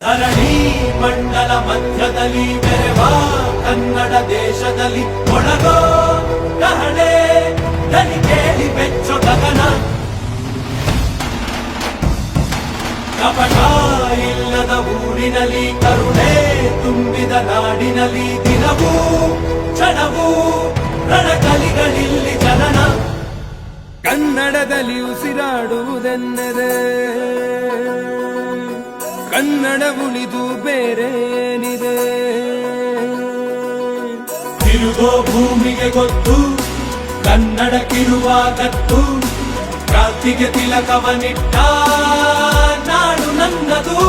ಧರಣಿ ಮಂಡಲ ಮಧ್ಯದಲ್ಲಿ ಬೆರೆವ ಕನ್ನಡ ದೇಶದಲ್ಲಿ ಒಳಗೋ ಕಹಳೆ ದನಿ ಕೇಳಿ ಬೆಚ್ಚೋ ಗಗನ. ಕಪಟ ಇಲ್ಲದ ಊರಿನಲ್ಲಿ ಕರುಣೆ ತುಂಬಿದ ನಾಡಿನಲ್ಲಿ ದಿನವೂ ಕ್ಷಣವೂ ರಣಕಲಿಗಳಿಲ್ಲಿ ಜನನ. ಕನ್ನಡದಲ್ಲಿ ಉಸಿರಾಡುವುದೆಂದರೆ ಕನ್ನಡ ಉಳಿದು ಬೇರೇನಿದೆ. ತಿರುಗೋ ಭೂಮಿಗೆ ಗೊತ್ತು ಕನ್ನಡಕ್ಕಿರುವ ಗತ್ತು. ಕ್ರಾಂತಿಗೆ ತಿಲಕವನಿಟ್ಟ ನಾಡು ನನ್ನದು.